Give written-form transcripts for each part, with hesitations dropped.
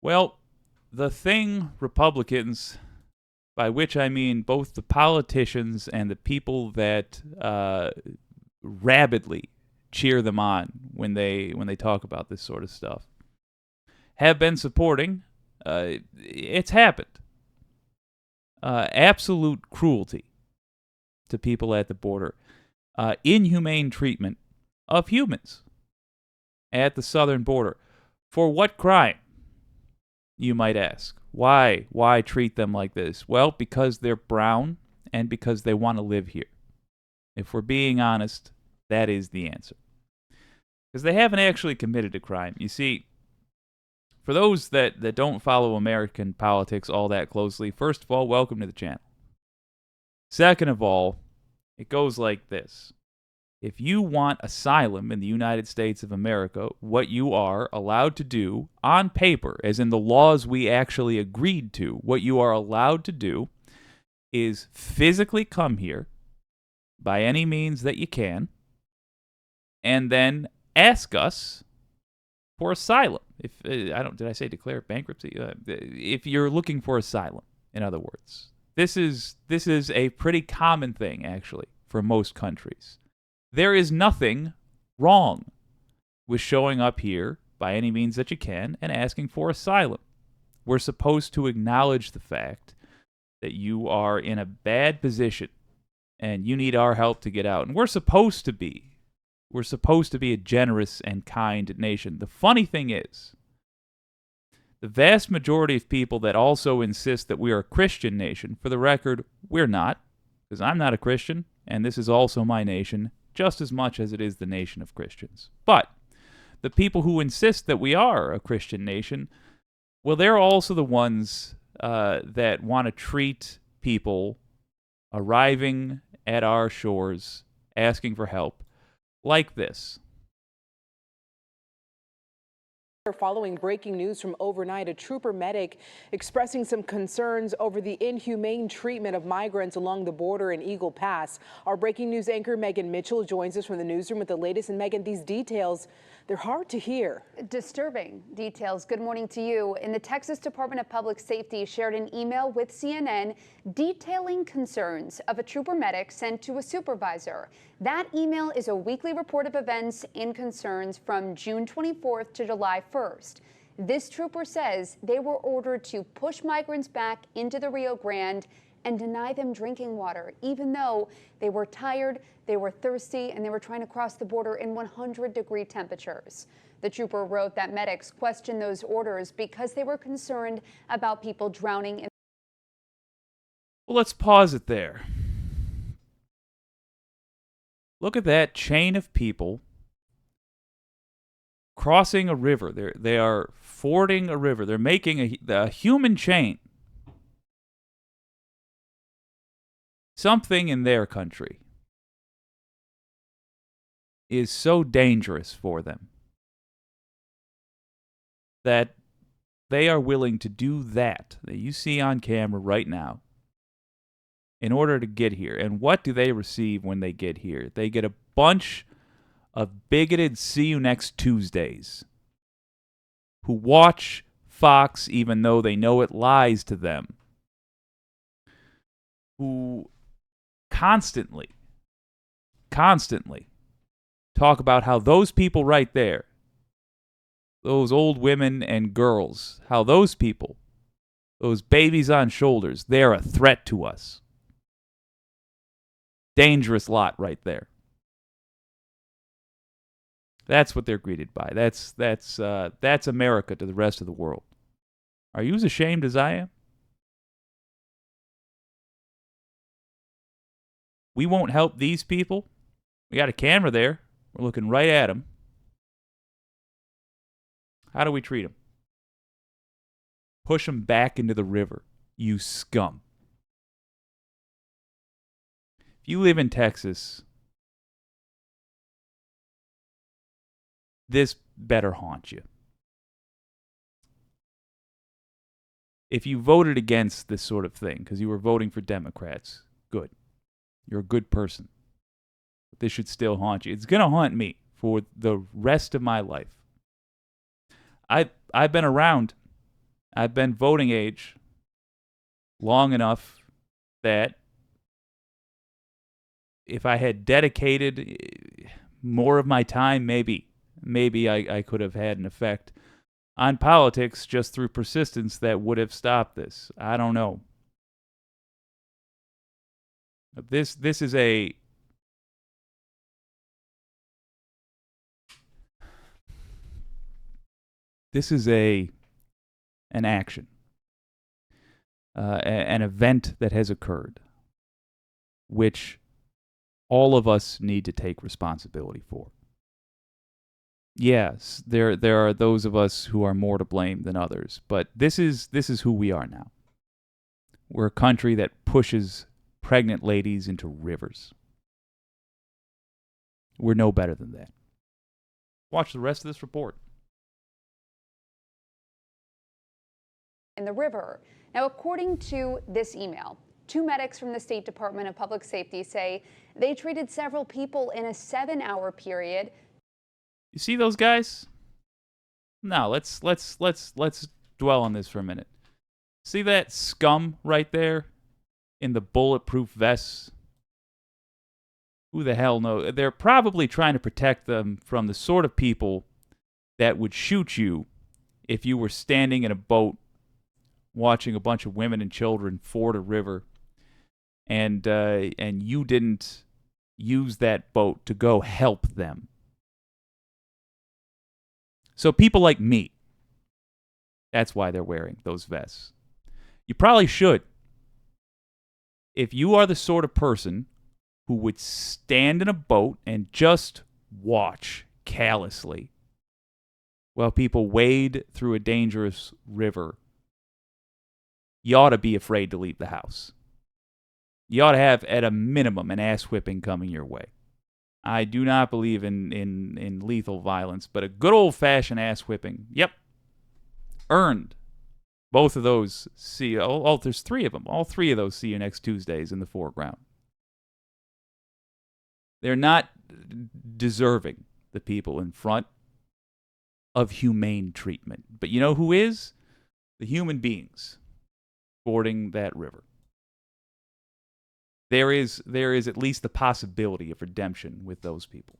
Well, the thing Republicans, by which I mean both the politicians and the people that rabidly cheer them on when they talk about this sort of stuff, have been supporting, it's happened. Absolute cruelty to people at the border, inhumane treatment of humans at the southern border. For what crime, you might ask? Why? Why treat them like this? Well, because they're brown and because they want to live here. If we're being honest, that is the answer. Because they haven't actually committed a crime. You see, for those that don't follow American politics all that closely, first of all, welcome to the channel. Second of all, it goes like this. If you want asylum in the United States of America, what you are allowed to do on paper, as in the laws we actually agreed to, what you are allowed to do is physically come here by any means that you can, and then ask us for asylum. If did I say declare bankruptcy? If you're looking for asylum, in other words, this is a pretty common thing actually for most countries. There is nothing wrong with showing up here by any means that you can and asking for asylum. We're supposed to acknowledge the fact that you are in a bad position and you need our help to get out. And we're supposed to be. We're supposed to be a generous and kind nation. The funny thing is, the vast majority of people that also insist that we are a Christian nation, for the record, we're not, because I'm not a Christian, and this is also my nation, just as much as it is the nation of Christians. But the people who insist that we are a Christian nation, well, they're also the ones that want to treat people arriving at our shores, asking for help, like this. Following breaking news from overnight, a trooper medic expressing some concerns over the inhumane treatment of migrants along the border in Eagle Pass. Our breaking news anchor Megan Mitchell joins us from the newsroom with the latest. And Megan, these details, they're hard to hear. Disturbing details. Good morning to you. And the Texas Department of Public Safety shared an email with CNN detailing concerns of a trooper medic sent to a supervisor. That email is a weekly report of events and concerns from June 24th to July 1st. This trooper says they were ordered to push migrants back into the Rio Grande and deny them drinking water, even though they were tired, they were thirsty, and they were trying to cross the border in 100-degree temperatures. The trooper wrote that medics questioned those orders because they were concerned about people drowning in. Well, let's pause it there. Look at that chain of people crossing a river. They are fording a river. They're making a human chain. Something in their country is so dangerous for them that they are willing to do that you see on camera right now in order to get here. And what do they receive when they get here? They get a bunch of bigoted see you next Tuesdays who watch Fox even though they know it lies to them, who constantly talk about how those people right there, those old women and girls, how those people, those babies on shoulders, they're a threat to us. Dangerous lot right there. That's what they're greeted by. That's America to the rest of the world. Are you as ashamed as I am? We won't help these people. We got a camera there. We're looking right at them. How do we treat them? Push them back into the river, you scum. If you live in Texas, this better haunt you. If you voted against this sort of thing because you were voting for Democrats, good. You're a good person. But this should still haunt you. It's going to haunt me for the rest of my life. I've been around I've been voting age long enough that if I had dedicated more of my time, maybe I could have had an effect on politics just through persistence that would have stopped this. I don't know. This is an action, an event that has occurred, which all of us need to take responsibility for. Yes, there are those of us who are more to blame than others, but this is who we are now. We're a country that pushes pregnant ladies into rivers. We're no better than that. Watch the rest of this report. In the river. Now, according to this email, 2 medics from the State Department of Public Safety say they treated several people in a 7-hour period. You see those guys? Now, let's dwell on this for a minute. See that scum right there in the bulletproof vests? Who the hell knows? They're probably trying to protect them from the sort of people that would shoot you if you were standing in a boat watching a bunch of women and children ford a river, and you didn't use that boat to go help them. So people like me, that's why they're wearing those vests. You probably should. If you are the sort of person who would stand in a boat and just watch callously while people wade through a dangerous river, you ought to be afraid to leave the house. You ought to have, at a minimum, an ass whipping coming your way. I do not believe in lethal violence, but a good old-fashioned ass whipping, yep, earned. Both of those there's 3 of them. All 3 of those see you next Tuesdays in the foreground. They're not deserving, the people in front, of humane treatment. But you know who is? The human beings fording that river. There is at least the possibility of redemption with those people.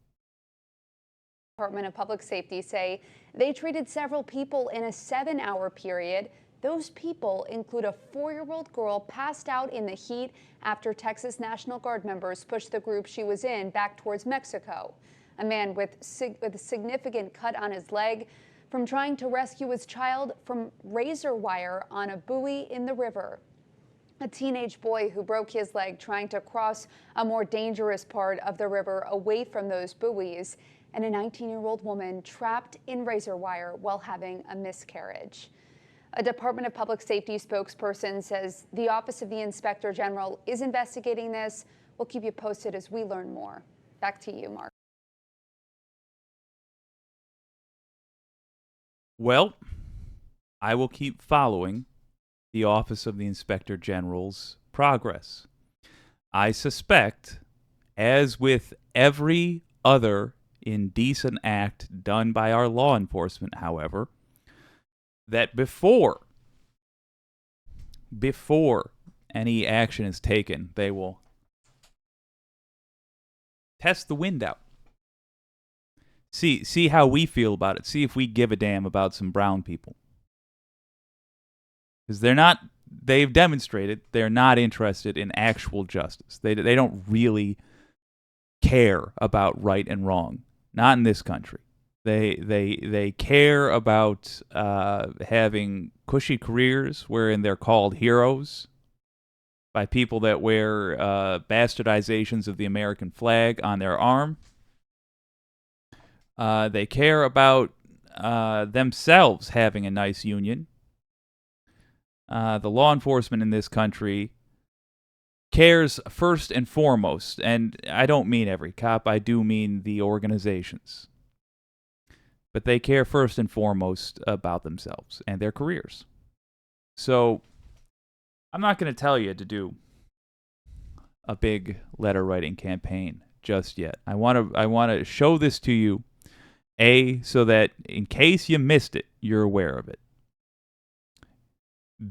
Department of Public Safety say they treated several people in a 7-hour period. Those people include a 4-year-old girl passed out in the heat after Texas National Guard members pushed the group she was in back towards Mexico. A man with a significant cut on his leg from trying to rescue his child from razor wire on a buoy in the river. A teenage boy who broke his leg trying to cross a more dangerous part of the river away from those buoys, and a 19-year-old woman trapped in razor wire while having a miscarriage. A Department of Public Safety spokesperson says the Office of the Inspector General is investigating this. We'll keep you posted as we learn more. Back to you, Mark. Well, I will keep following the Office of the Inspector General's progress. I suspect, as with every other indecent act done by our law enforcement, however, that before any action is taken, they will test the wind out. See how we feel about it. See if we give a damn about some brown people. Because they've demonstrated they're not interested in actual justice. They don't really care about right and wrong. Not in this country. They care about having cushy careers wherein they're called heroes by people that wear bastardizations of the American flag on their arm. They care about themselves having a nice union. The law enforcement in this country cares first and foremost, and I don't mean every cop, I do mean the organizations. But they care first and foremost about themselves and their careers. So, I'm not going to tell you to do a big letter writing campaign just yet. I want to show this to you, so that in case you missed it, you're aware of it.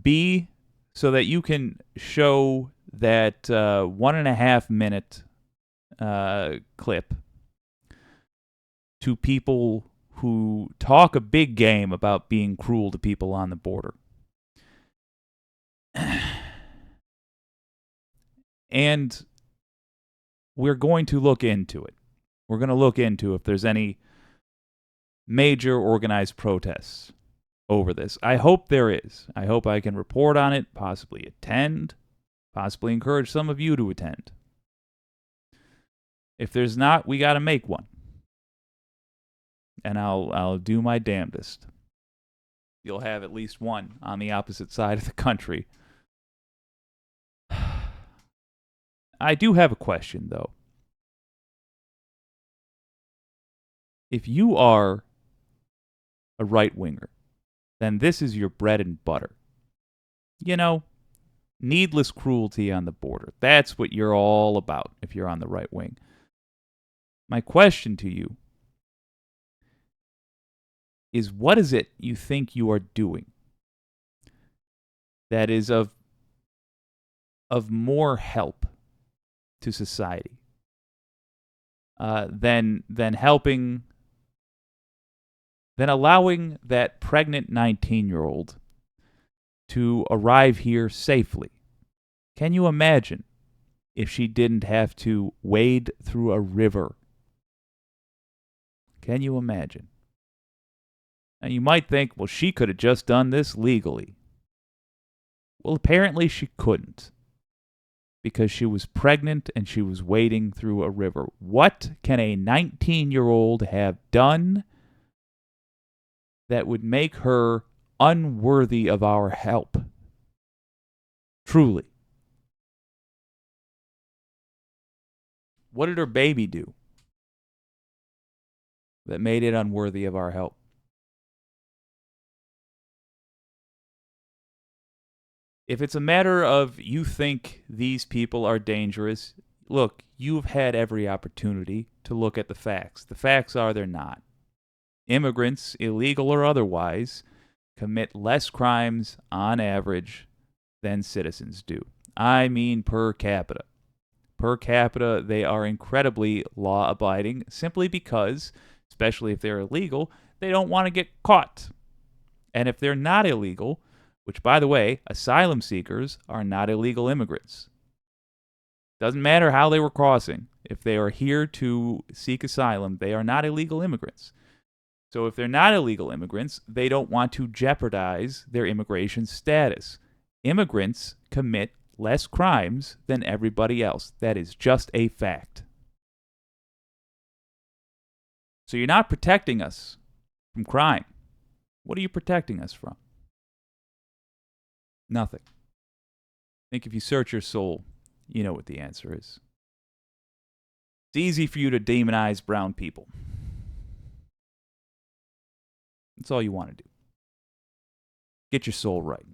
B, so that you can show that 1.5 minute clip to people who talk a big game about being cruel to people on the border. And we're going to look into it. We're going to look into if there's any major organized protests over this. I hope there is. I hope I can report on it, possibly attend, possibly encourage some of you to attend. If there's not, we got to make one. And I'll do my damnedest. You'll have at least one on the opposite side of the country. I do have a question, though. If you are a right-winger, then this is your bread and butter. You know, needless cruelty on the border. That's what you're all about if you're on the right wing. My question to you is, what is it you think you are doing that is of more help to society than helping, than allowing that pregnant 19-year-old to arrive here safely? Can you imagine if she didn't have to wade through a river? Can you imagine? Now you might think, well, she could have just done this legally. Well, apparently she couldn't, because she was pregnant and she was wading through a river. What can a 19-year-old have done that would make her unworthy of our help? Truly. What did her baby do that made it unworthy of our help? If it's a matter of you think these people are dangerous, look, you've had every opportunity to look at the facts. The facts are they're not. Immigrants, illegal or otherwise, commit less crimes on average than citizens do. I mean per capita. Per capita, they are incredibly law-abiding simply because, especially if they're illegal, they don't want to get caught. And if they're not illegal, which, by the way, asylum seekers are not illegal immigrants. Doesn't matter how they were crossing. If they are here to seek asylum, they are not illegal immigrants. So if they're not illegal immigrants, they don't want to jeopardize their immigration status. Immigrants commit less crimes than everybody else. That is just a fact. So you're not protecting us from crime. What are you protecting us from? Nothing. I think if you search your soul, you know what the answer is. It's easy for you to demonize brown people. That's all you want to do. Get your soul right.